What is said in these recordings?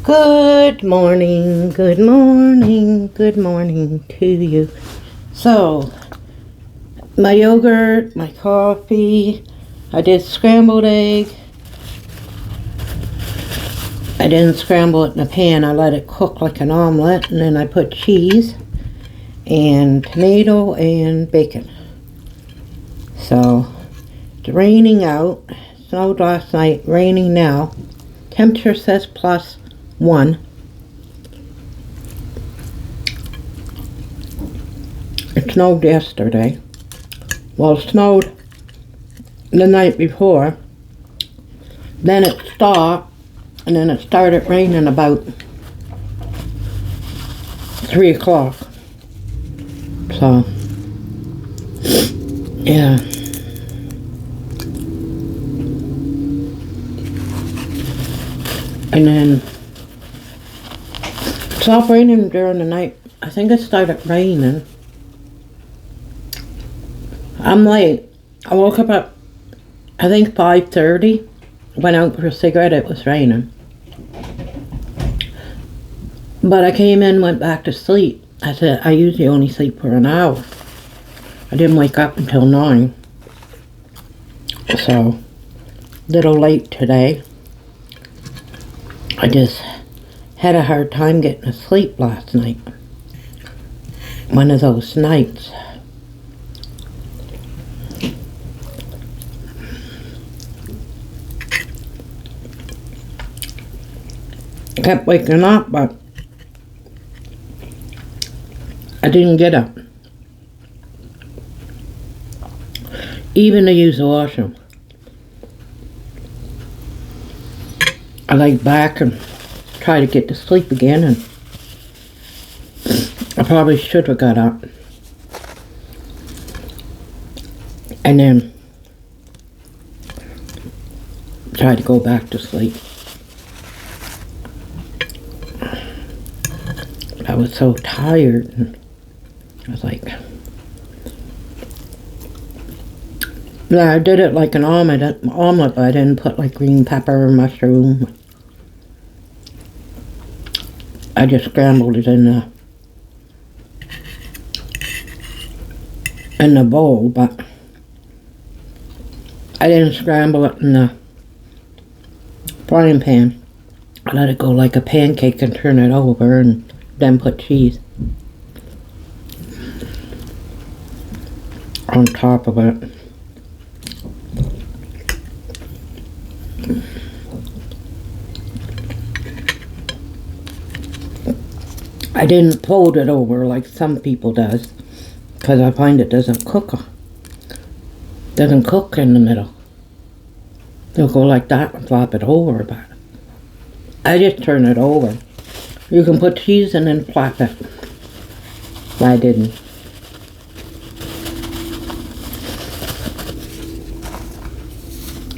Good morning, good morning, good morning to you. So, my yogurt, my coffee, I did scrambled egg. I didn't scramble it in a pan, I let it cook like an omelet, and then I put cheese and tomato and bacon. So, it's raining out. Snowed last night, raining now. Temperature says +1. It snowed yesterday. Well, it snowed the night before. Then it stopped, and then it started raining about 3 o'clock. So, yeah. And then it stopped raining during the night. I think it started raining. I'm late. I woke up at, I think 5:30. Went out for a cigarette, it was raining. But I came in, went back to sleep. I said, I usually only sleep for an hour. I didn't wake up until 9. So, little late today. I just had a hard time getting to sleep last night. One of those nights. I kept waking up, but I didn't get up. Even to use the washroom. I laid back and tried to get to sleep again, and I probably should have got up. And then tried to go back to sleep. I was so tired, and I was like, yeah, I did it like an omelet, but I didn't put like green pepper or mushroom. I just scrambled it in the bowl, but I didn't scramble it in the frying pan. I let it go like a pancake and turn it over and then put cheese on top of it. I didn't fold it over like some people does, because I find it doesn't cook in the middle. They'll go like that and flop it over, but I just turn it over. You can put cheese and then flap it. I didn't.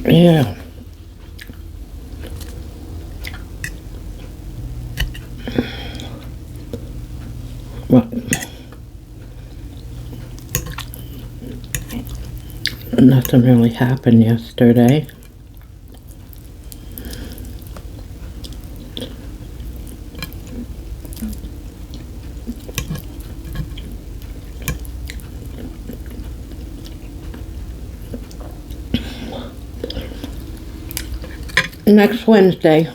Yeah. Well, nothing really happened yesterday. Next Wednesday,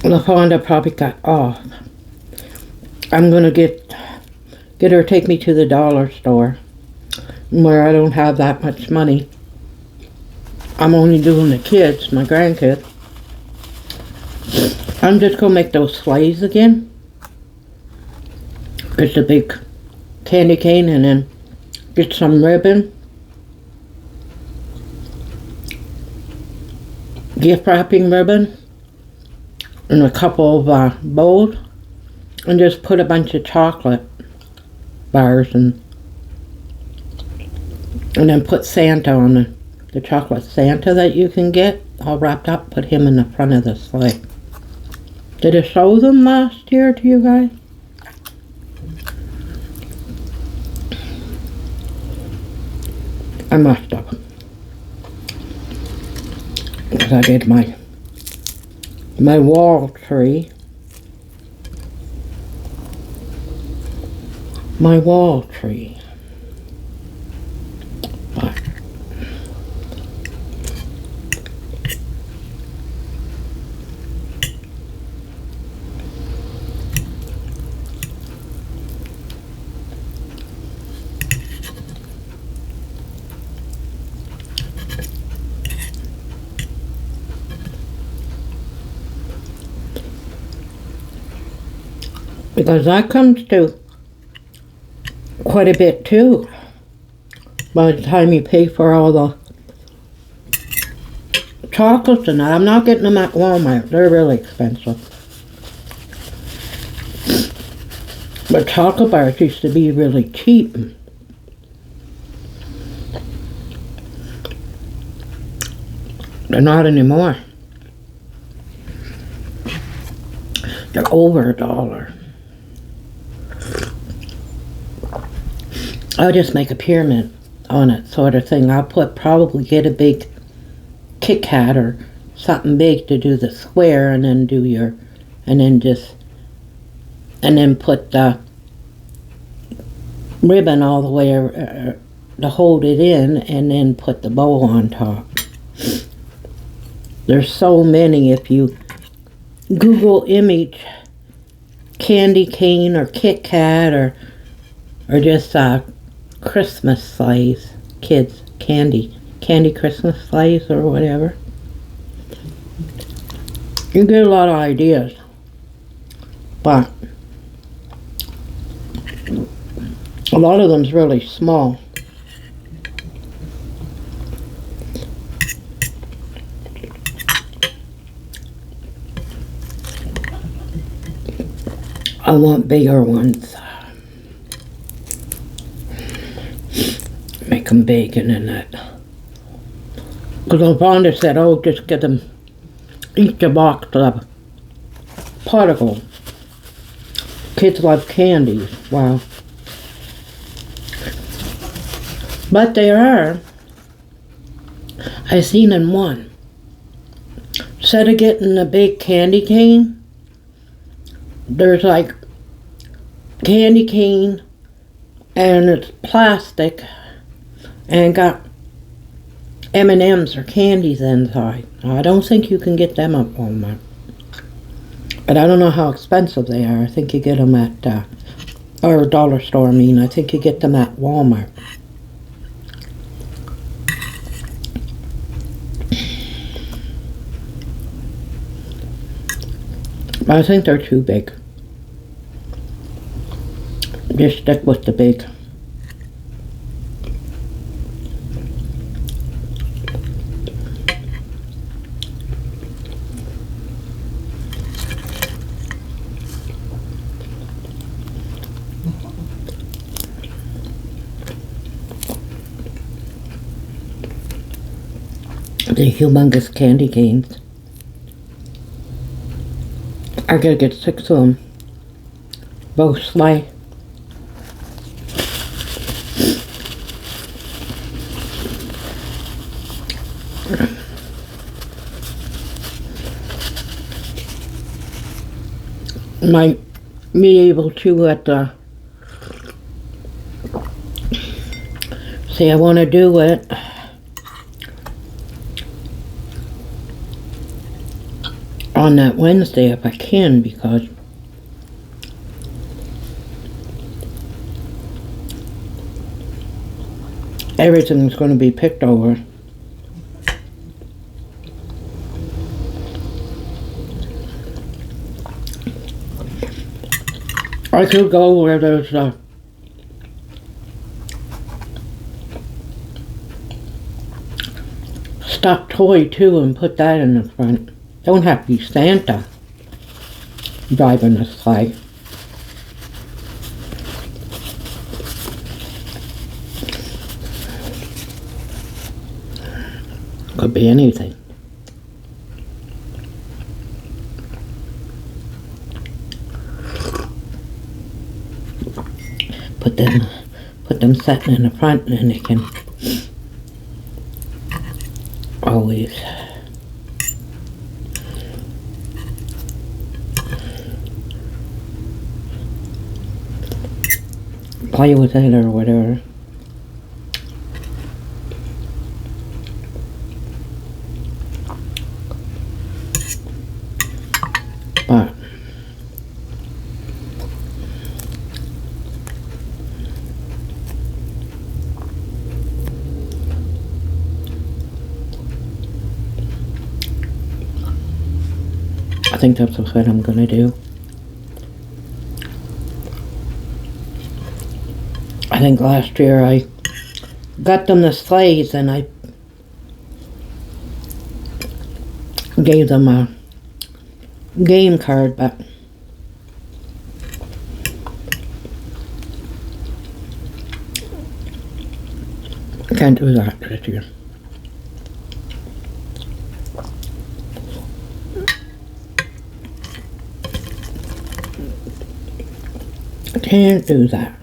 LaFonda probably got off. I'm gonna get her to take me to the dollar store where I don't have that much money. I'm only doing the kids, my grandkids. I'm just gonna make those sleighs again. Get the big candy cane and then get some ribbon. Gift wrapping ribbon and a couple of bowls, and just put a bunch of chocolate bars and then put Santa on the chocolate Santa that you can get all wrapped up. Put him in the front of the sleigh. Did I show them last year to you guys? I must have. Because I did my my wall tree. My wall tree. But because that comes to quite a bit too by the time you pay for all the chocolates and that. I'm not getting them at Walmart. They're really expensive. But chocolate bars used to be really cheap. They're not anymore. They're over $1. I'll just make a pyramid on it, sort of thing. I'll probably get a big Kit Kat or something big to do the square, and then do your, and then put the ribbon all the way to hold it in, and then put the bow on top. There's so many. If you Google image candy cane or Kit Kat or just Christmas sleighs, kids candy Christmas sleighs or whatever, you get a lot of ideas. But a lot of them's really small. I want bigger ones. Make them big and then that. Because Vonda said, oh, just get them each a box of particle. Kids love candies. Wow. But there are, I seen in one, instead of getting a big candy cane, there's like candy cane and it's plastic and got M&Ms or candies inside. Now, I don't think you can get them at Walmart. But I don't know how expensive they are. I think you get them at, or dollar store, I mean. I think you get them at Walmart. But I think they're too big. Just stick with the big. The humongous candy canes. I gotta get 6 of them. Both sleigh. Might be able to at the, say I want to do it on that Wednesday if I can, because everything's going to be picked over. I could go where there's a stuffed toy too and put that in the front. Don't have to be Santa driving a sleigh. Could be anything. Put them setting in the front, and then they can always play with it or whatever. But I think that's what I'm gonna do. I think last year I got them the sleighs and I gave them a game card, but I can't do that this year. Can't do that.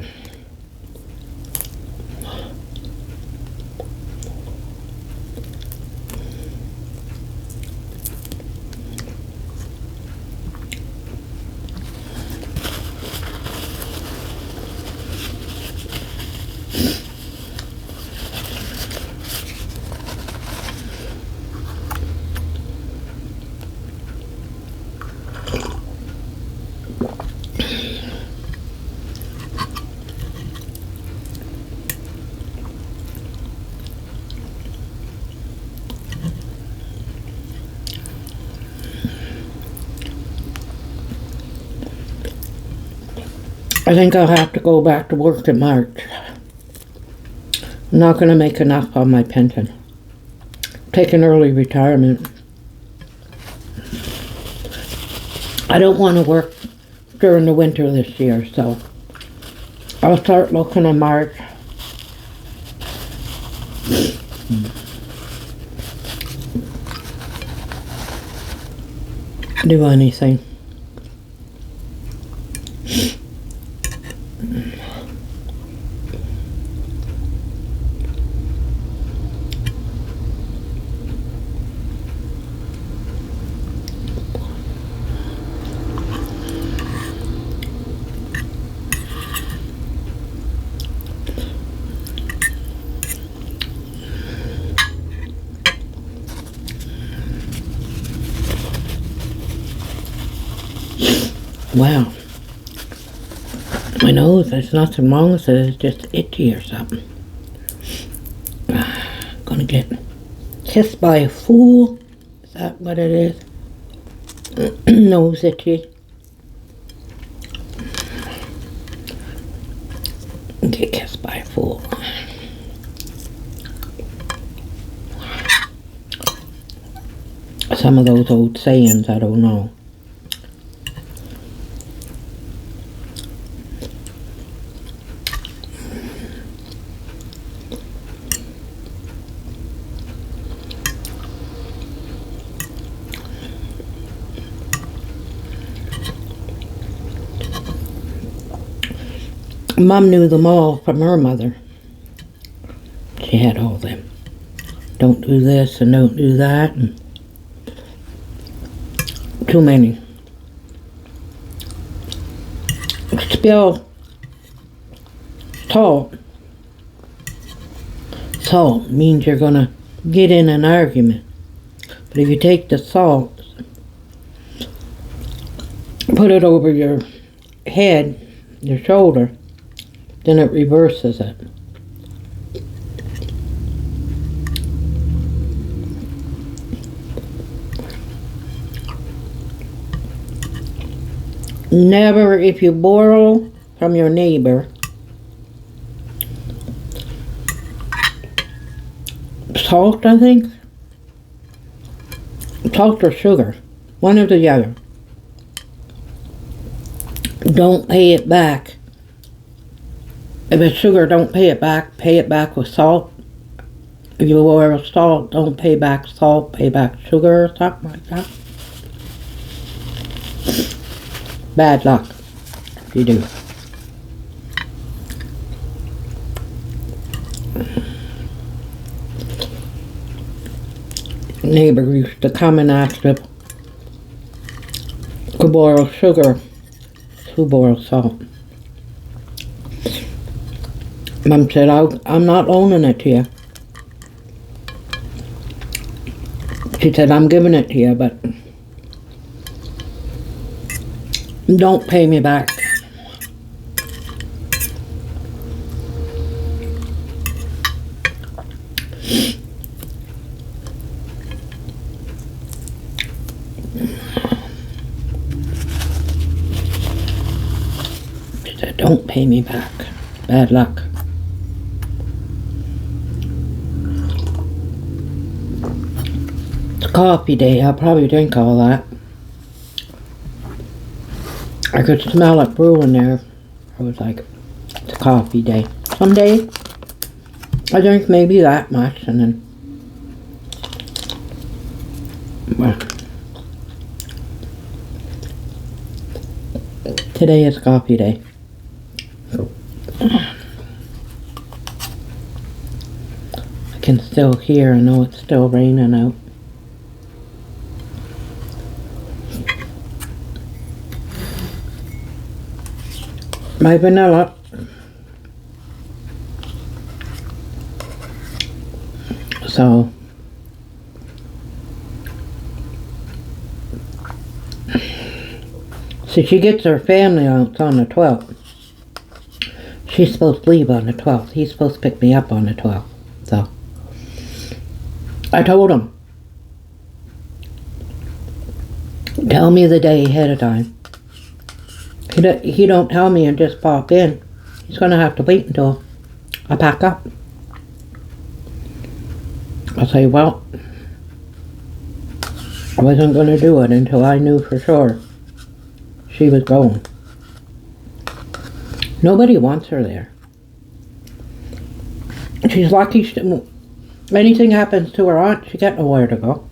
I think I'll have to go back to work in March. I'm not going to make enough on my pension. Take an early retirement. I don't want to work during the winter this year, so I'll start looking in March. Do anything. Wow. My nose, there's nothing wrong with it, it's just itchy or something. Gonna get kissed by a fool. Is that what it is? Nose itchy. Get kissed by a fool. Some of those old sayings, I don't know. Mom knew them all from her mother. She had all them. Don't do this and don't do that. And too many. Spill salt. Salt means you're gonna get in an argument. But if you take the salt, put it over your head, your shoulder, then it reverses it. Never, if you borrow from your neighbor, salt, I think, salt or sugar, one or the other, don't pay it back. If it's sugar, don't pay it back with salt. If you borrow salt, don't pay back salt, pay back sugar or something like that. Bad luck if you do. Neighbor used to come and ask if could borrow sugar to borrow salt. Mom said, I'm not loaning it to you. She said, I'm giving it to you, but don't pay me back. She said, don't pay me back. Bad luck. It's coffee day. I'll probably drink all that. I could smell it brewing there. I was like, it's coffee day. Some days I drink maybe that much, and then, well, today is coffee day. I can still hear, I know it's still raining out. My vanilla. So she gets her family out on the 12th. She's supposed to leave on the 12th. He's supposed to pick me up on the 12th. So I told him, tell me the day ahead of time. He don't tell me and just pop in. He's gonna have to wait until I pack up. I'll say, well, I wasn't gonna do it until I knew for sure she was going. Nobody wants her there. She's lucky. Anything happens to her aunt, she got nowhere to go.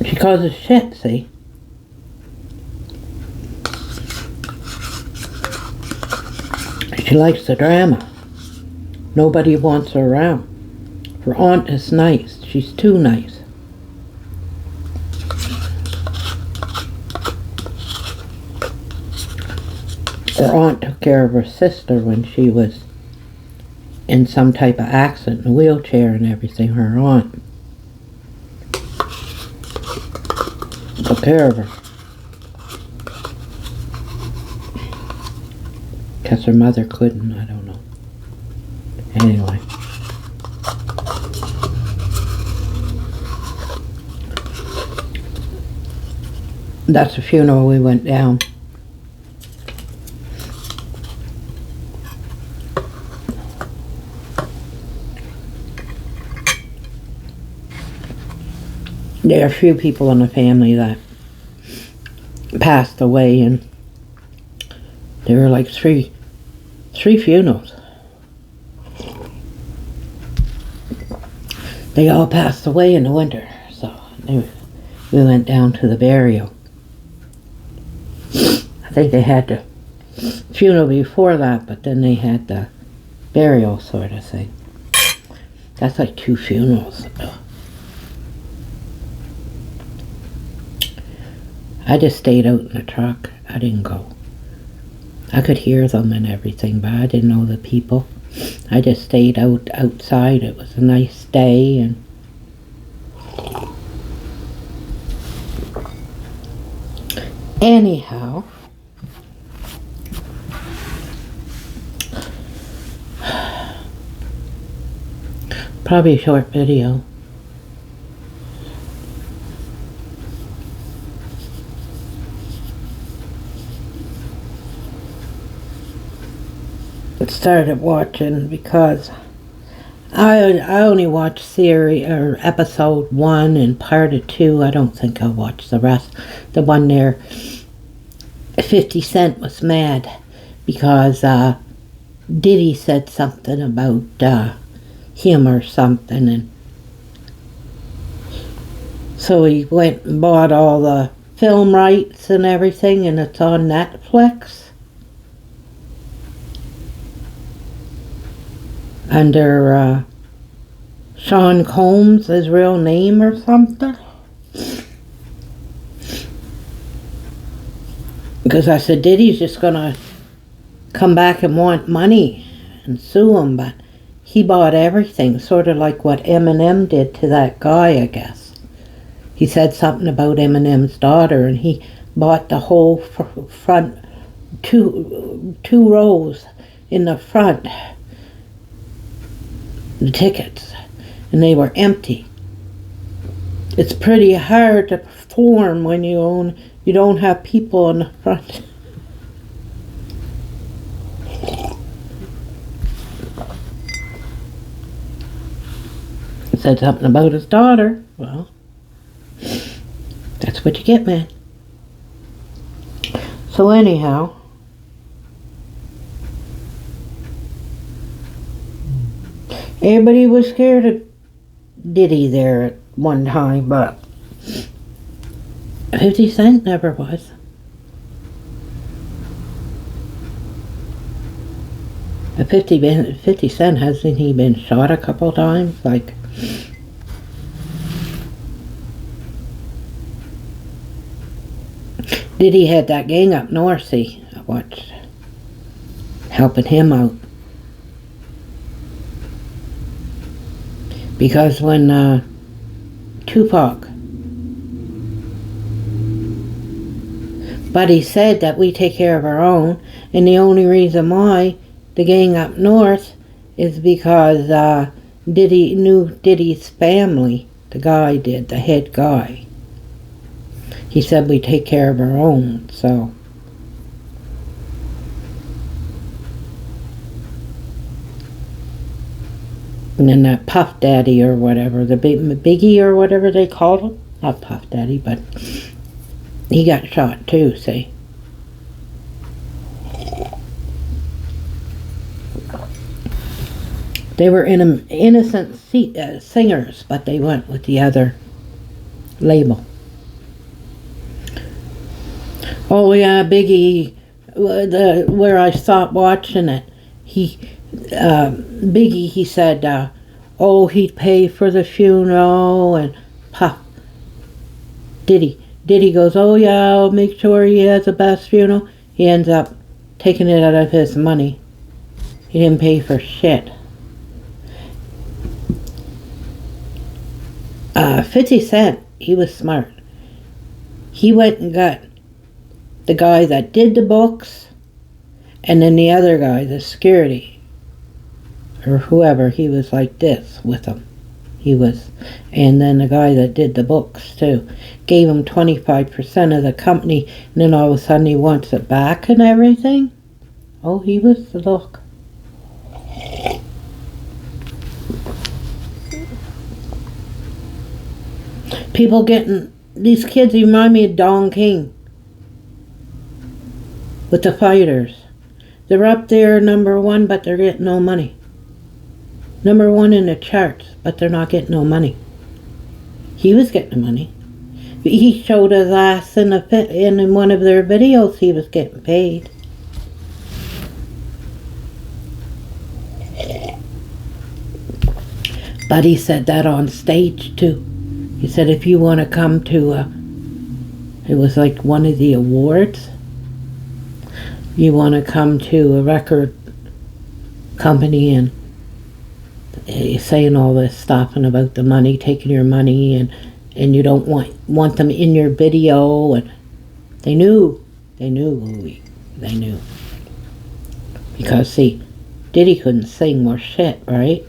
She causes shit, see? She likes the drama. Nobody wants her around. Her aunt is nice. She's too nice. Her aunt took care of her sister when she was in some type of accident, in a wheelchair and everything. Her aunt took care of her. Because her mother couldn't, I don't know. Anyway. That's the funeral we went down. There are a few people in the family that passed away, and there were like three funerals. They all passed away in the winter, so we went down to the burial. I think they had the funeral before that, but then they had the burial sort of thing. That's like 2 funerals. I just stayed out in the truck. I didn't go. I could hear them and everything, but I didn't know the people. I just stayed outside. It was a nice day, and anyhow, probably a short video. Started watching because I only watched series or episode 1 and part of 2. I don't think I'll watch the rest. The one there, 50 Cent was mad because Diddy said something about him or something, and so he went and bought all the film rights and everything, and it's on Netflix. Under Sean Combs, his real name or something. Because I said, Diddy's just gonna come back and want money and sue him, but he bought everything, sort of like what Eminem did to that guy, I guess. He said something about Eminem's daughter, and he bought the whole front, two rows in the front, the tickets, and they were empty. It's pretty hard to perform when you don't have people in the front. He said something about his daughter. Well, that's what you get, man. So anyhow, everybody was scared of Diddy there at one time, but 50 Cent never was. But 50 Cent, hasn't he been shot a couple times? Like, Diddy had that gang up north, see, I watched, helping him out. Because when Tupac, Buddy said that we take care of our own, and the only reason why the gang up north is because Diddy knew Diddy's family, the guy did, the head guy. He said we take care of our own, so. And then that Puff Daddy or whatever, the Biggie or whatever they called him. Not Puff Daddy, but he got shot too, see. They were innocent singers, but they went with the other label. Oh yeah, Biggie, where I stopped watching it, Biggie, he said, oh, he'd pay for the funeral, and Puff, Diddy goes, oh yeah, I'll make sure he has the best funeral. He ends up taking it out of his money. He didn't pay for shit. 50 Cent, he was smart. He went and got the guy that did the books, and then the other guy, the security, or whoever, he was like this with him. He was, and then the guy that did the books too, gave him 25% of the company, and then all of a sudden he wants it back and everything. Oh, he was the look. People getting, these kids remind me of Don King with the fighters. They're up there #1, but they're getting no money. #1 in the charts, but they're not getting no money. He was getting the money. He showed his ass in one of their videos. He was getting paid. But he said that on stage too. He said if you want to come to, it was like one of the awards, you want to come to a record company and saying all this stuff and about the money, taking your money, and you don't want them in your video, and they knew, because see, Diddy couldn't sing more shit, right?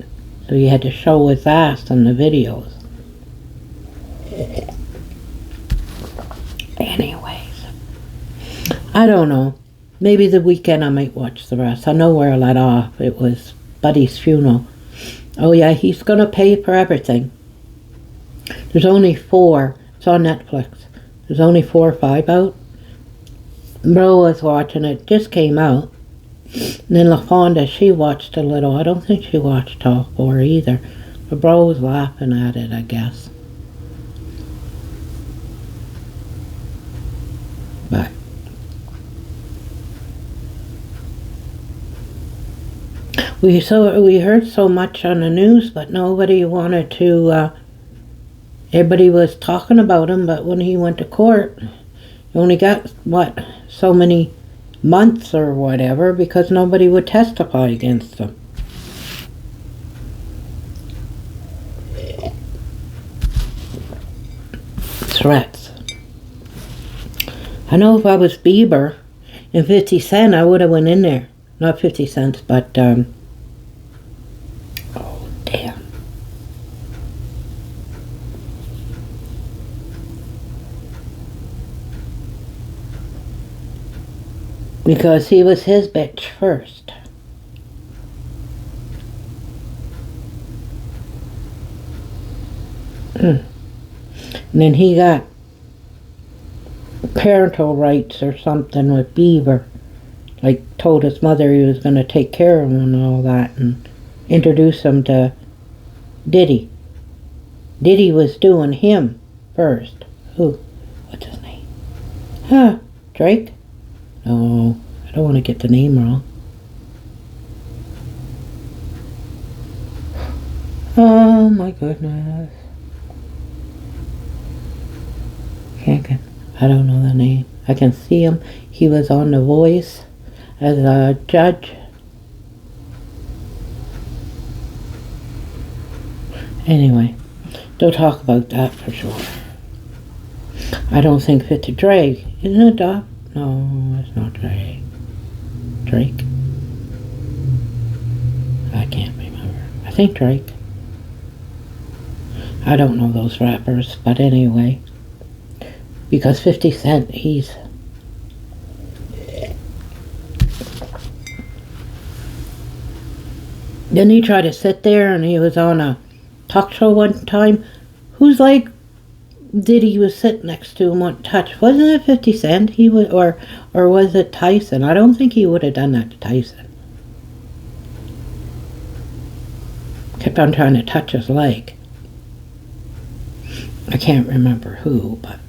So he had to show his ass in the videos. Anyways, I don't know. Maybe the weekend I might watch the rest. I know where I let off. It was Buddy's funeral. Oh yeah, he's gonna pay for everything. There's only 4. It's on Netflix. There's only 4 or 5 out. Bro was watching it. Just came out. And then LaFonda, she watched a little. I don't think she watched all 4 either. But Bro was laughing at it, I guess. But we heard so much on the news, but nobody wanted to. Everybody was talking about him, but when he went to court, he only got so many months or whatever because nobody would testify against them. Threats. I know if I was Bieber and 50 Cent, I would have went in there. Not 50 cents, but, oh, damn. Because he was his bitch first. And then he got parental rights or something with Bieber. Like, told his mother he was going to take care of him and all that, and introduce him to Diddy. Diddy was doing him first. Who? What's his name? Huh? Drake? No, I don't want to get the name wrong. Oh my goodness. I don't know the name. I can see him. He was on The Voice as a judge. Anyway, don't talk about that for sure. I don't think fit to Drake. Isn't it, Doc? No, it's not Drake. Drake? I can't remember. I think Drake. I don't know those rappers, but anyway. Because 50 Cent, he's... Didn't he try to sit there and he was on a talk show one time? Who's like Diddy was sitting next to him on touch? Wasn't it 50 Cent? He was, or was it Tyson? I don't think he would have done that to Tyson. Kept on trying to touch his leg. I can't remember who, but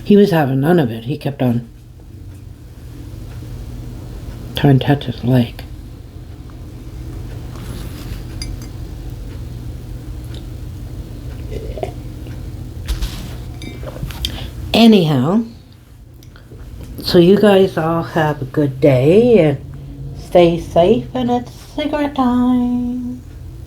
he was having none of it. He kept on trying to touch his leg. Anyhow, so you guys all have a good day and stay safe, and it's cigarette time.